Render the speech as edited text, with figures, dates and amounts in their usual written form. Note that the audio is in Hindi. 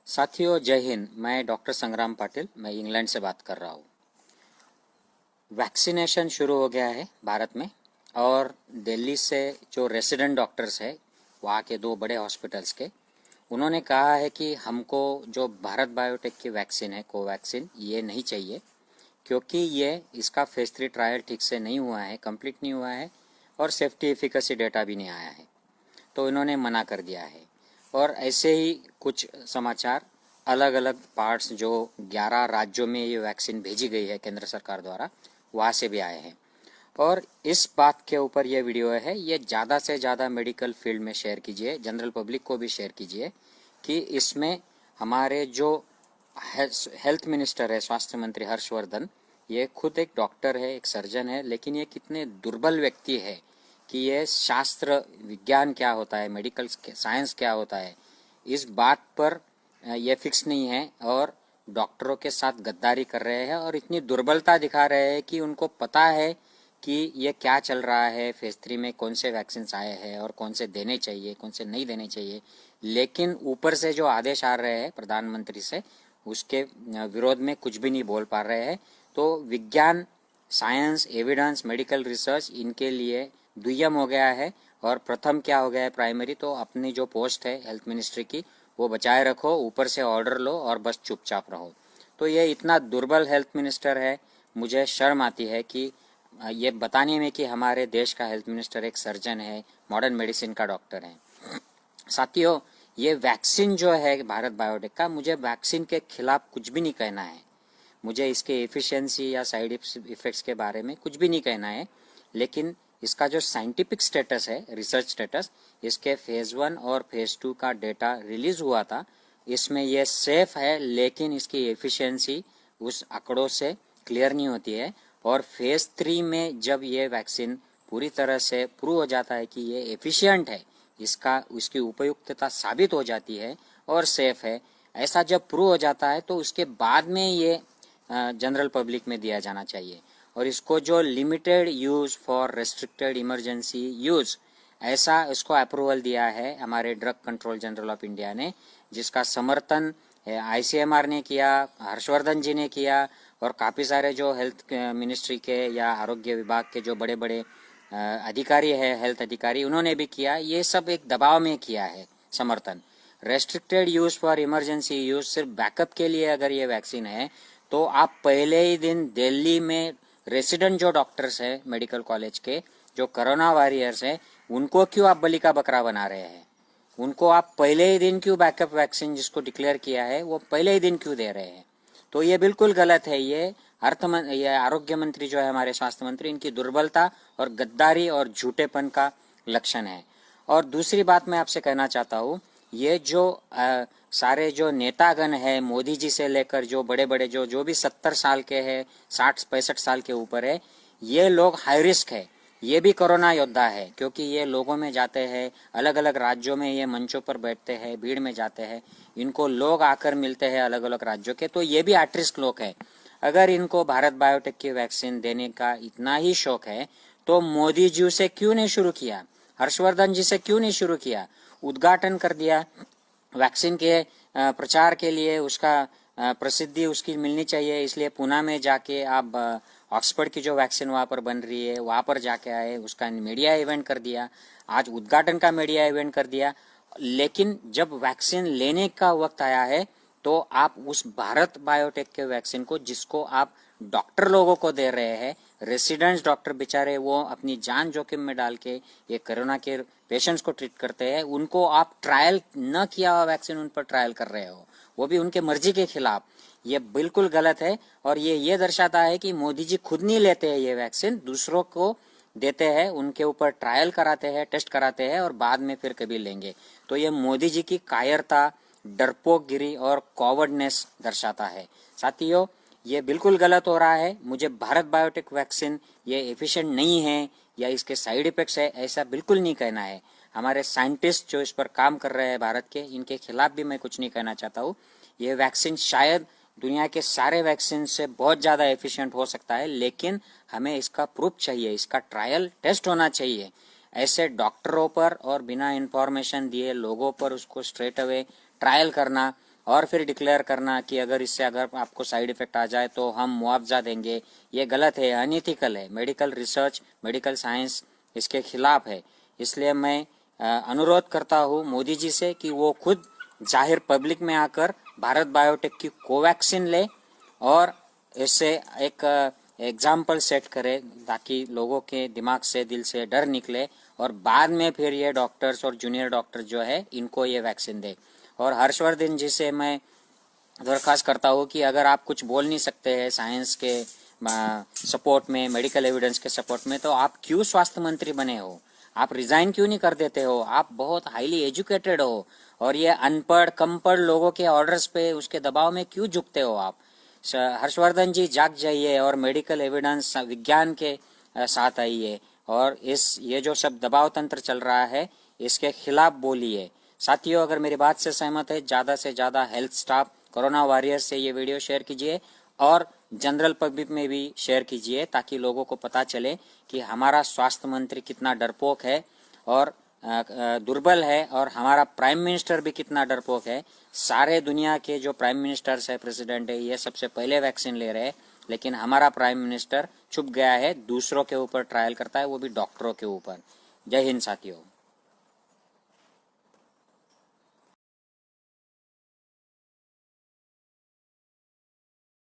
साथियों जय हिंद। मैं डॉक्टर संग्राम पाटिल, मैं इंग्लैंड से बात कर रहा हूँ। वैक्सीनेशन शुरू हो गया है भारत में और दिल्ली से जो रेसिडेंट डॉक्टर्स है वहाँ के 2 बड़े हॉस्पिटल्स के, उन्होंने कहा है कि हमको जो भारत बायोटेक की वैक्सीन है कोवैक्सीन, ये नहीं चाहिए क्योंकि ये इसका फेज 3 ट्रायल ठीक से नहीं हुआ है, कंप्लीट नहीं हुआ है और सेफ्टी एफिकेसी डेटा भी नहीं आया है, तो इन्होंने मना कर दिया है। और ऐसे ही कुछ समाचार अलग अलग पार्ट्स जो 11 राज्यों में ये वैक्सीन भेजी गई है केंद्र सरकार द्वारा, वहाँ से भी आए हैं। और इस बात के ऊपर ये वीडियो है, ये ज़्यादा से ज़्यादा मेडिकल फील्ड में शेयर कीजिए, जनरल पब्लिक को भी शेयर कीजिए कि इसमें हमारे जो हेल्थ मिनिस्टर है, स्वास्थ्य मंत्री हर्षवर्धन, ये खुद एक डॉक्टर है, एक सर्जन है, लेकिन ये कितने दुर्बल व्यक्ति है कि ये शास्त्र विज्ञान क्या होता है, मेडिकल साइंस क्या होता है, इस बात पर ये फिक्स नहीं है और डॉक्टरों के साथ गद्दारी कर रहे हैं और इतनी दुर्बलता दिखा रहे हैं कि उनको पता है कि ये क्या चल रहा है, फेज 3 में कौन से वैक्सीन आए हैं और कौन से देने चाहिए, कौन से नहीं देने चाहिए, लेकिन ऊपर से जो आदेश आ रहे हैं प्रधानमंत्री से, उसके विरोध में कुछ भी नहीं बोल पा रहे हैं। तो विज्ञान, साइंस, एविडेंस, मेडिकल रिसर्च इनके लिए दुय्यम हो गया है और प्रथम क्या हो गया है, प्राइमरी। तो अपनी जो पोस्ट है हेल्थ मिनिस्ट्री की वो बचाए रखो, ऊपर से ऑर्डर लो और बस चुपचाप रहो। तो ये इतना दुर्बल हेल्थ मिनिस्टर है, मुझे शर्म आती है कि ये बताने में कि हमारे देश का हेल्थ मिनिस्टर एक सर्जन है, मॉडर्न मेडिसिन का डॉक्टर है। साथियों, ये वैक्सीन जो है भारत बायोटेक का, मुझे वैक्सीन के खिलाफ कुछ भी नहीं कहना है, मुझे इसके एफिशिएंसी या साइड इफेक्ट्स के बारे में कुछ भी नहीं कहना है, लेकिन इसका जो साइंटिफिक स्टेटस है, रिसर्च स्टेटस, इसके फेज 1 और फेज 2 का डेटा रिलीज हुआ था, इसमें ये सेफ है, लेकिन इसकी एफिशिएंसी उस आंकड़ों से क्लियर नहीं होती है। और फेज 3 में जब ये वैक्सीन पूरी तरह से प्रूव हो जाता है कि ये एफिशिएंट है, इसकी उपयुक्तता साबित हो जाती है और सेफ है, ऐसा जब प्रूव हो जाता है तो उसके बाद में ये जनरल पब्लिक में दिया जाना चाहिए। और इसको जो limited use for restricted emergency use, ऐसा इसको अप्रूवल दिया है हमारे drug control general of India ने, जिसका समर्थन ICMR ने किया, हर्षवर्धन जी ने किया और काफ़ी सारे जो हेल्थ मिनिस्ट्री के या आरोग्य विभाग के जो बड़े बड़े अधिकारी है, हेल्थ अधिकारी, उन्होंने भी किया। ये सब एक दबाव में किया है समर्थन। Restricted use for emergency use सिर्फ बैकअप के लिए अगर ये वैक्सीन है तो आप पहले ही दिन दिल्ली में रेसिडेंट जो डॉक्टर्स है मेडिकल कॉलेज के, जो कोरोना वॉरियर्स है, उनको क्यों आप बलि का बकरा बना रहे हैं? उनको आप पहले ही दिन क्यों बैकअप वैक्सीन जिसको डिक्लेयर किया है वो पहले ही दिन क्यों दे रहे हैं? तो ये बिल्कुल गलत है। ये आरोग्य मंत्री जो है हमारे स्वास्थ्य मंत्री, इनकी दुर्बलता और गद्दारी और झूठेपन का लक्षण है। और दूसरी बात मैं आपसे कहना चाहता हूँ, ये जो सारे जो नेतागण है, मोदी जी से लेकर जो बड़े बड़े जो भी 70 साल के हैं, 60-65 साल के ऊपर है, ये लोग हाई रिस्क है। ये भी कोरोना योद्धा है क्योंकि ये लोगों में जाते हैं, अलग अलग राज्यों में ये मंचों पर बैठते हैं, भीड़ में जाते हैं, इनको लोग आकर मिलते हैं अलग अलग राज्यों के, तो ये भी एट रिस्क लोग हैं। अगर इनको भारत बायोटेक की वैक्सीन देने का इतना ही शौक है तो मोदी जी से क्यों नहीं शुरू किया, हर्षवर्धन जी से क्यों नहीं शुरू किया? उद्घाटन कर दिया वैक्सीन के प्रचार के लिए, उसका प्रसिद्धि उसकी मिलनी चाहिए, इसलिए पुणे में जाके आप ऑक्सफोर्ड की जो वैक्सीन वहाँ पर बन रही है वहाँ पर जाके आए, उसका मीडिया इवेंट कर दिया, आज उद्घाटन का मीडिया इवेंट कर दिया। लेकिन जब वैक्सीन लेने का वक्त आया है तो आप उस भारत बायोटेक के वैक्सीन को, जिसको आप डॉक्टर लोगों को दे रहे हैं, रेसिडेंट्स डॉक्टर बेचारे वो अपनी जान जोखिम में डाल के ये कोरोना के पेशेंट्स को ट्रीट करते हैं, उनको आप ट्रायल न किया हुआ वैक्सीन उन पर ट्रायल कर रहे हो, वो भी उनके मर्जी के खिलाफ। ये बिल्कुल गलत है और ये दर्शाता है कि मोदी जी खुद नहीं लेते हैं ये वैक्सीन, दूसरों को देते हैं, उनके ऊपर ट्रायल कराते हैं, टेस्ट कराते हैं और बाद में फिर कभी लेंगे। तो ये मोदी जी की कायरता, डरपोकगिरी और कॉवर्डनेस दर्शाता है। साथियों, ये बिल्कुल गलत हो रहा है। मुझे भारत बायोटेक वैक्सीन ये एफिशिएंट नहीं है या इसके साइड इफेक्ट्स है ऐसा बिल्कुल नहीं कहना है। हमारे साइंटिस्ट जो इस पर काम कर रहे हैं भारत के, इनके खिलाफ भी मैं कुछ नहीं कहना चाहता हूँ। ये वैक्सीन शायद दुनिया के सारे वैक्सीन से बहुत ज़्यादा एफिशिएंट हो सकता है, लेकिन हमें इसका प्रूफ चाहिए, इसका ट्रायल टेस्ट होना चाहिए। ऐसे डॉक्टरों पर और बिना इंफॉर्मेशन दिए लोगों पर उसको स्ट्रेट अवे ट्रायल करना और फिर डिक्लेयर करना कि अगर आपको साइड इफेक्ट आ जाए तो हम मुआवजा देंगे, ये गलत है, अनइथिकल है। मेडिकल रिसर्च, मेडिकल साइंस इसके खिलाफ है। इसलिए मैं अनुरोध करता हूँ मोदी जी से कि वो खुद जाहिर पब्लिक में आकर भारत बायोटेक की कोवैक्सीन ले और इससे एक एग्जाम्पल सेट करे ताकि लोगों के दिमाग से, दिल से डर निकले और बाद में फिर ये डॉक्टर्स और जूनियर डॉक्टर जो है इनको ये वैक्सीन दे। और हर्षवर्धन जी से मैं दरख्वास्त करता हूँ कि अगर आप कुछ बोल नहीं सकते हैं साइंस के सपोर्ट में, मेडिकल एविडेंस के सपोर्ट में, तो आप क्यों स्वास्थ्य मंत्री बने हो? आप रिजाइन क्यों नहीं कर देते हो? आप बहुत हाईली एजुकेटेड हो और ये अनपढ़ कमपढ़ लोगों के ऑर्डर्स पे, उसके दबाव में क्यों झुकते हो आप? हर्षवर्धन जी जाग जाइए और मेडिकल एविडेंस, विज्ञान के साथ आइए और ये जो सब दबाव तंत्र चल रहा है इसके खिलाफ बोलिए। साथियों, अगर मेरी बात से सहमत है, ज़्यादा से ज़्यादा हेल्थ स्टाफ, कोरोना वॉरियर्स से ये वीडियो शेयर कीजिए और जनरल पब्लिक में भी शेयर कीजिए ताकि लोगों को पता चले कि हमारा स्वास्थ्य मंत्री कितना डरपोक है और दुर्बल है और हमारा प्राइम मिनिस्टर भी कितना डरपोक है। सारे दुनिया के जो प्राइम मिनिस्टर्स है, प्रेसिडेंट है, ये सबसे पहले वैक्सीन ले रहे हैं, लेकिन हमारा प्राइम मिनिस्टर चुप गया है, दूसरों के ऊपर ट्रायल करता है, वो भी डॉक्टरों के ऊपर। जय हिंद साथियों।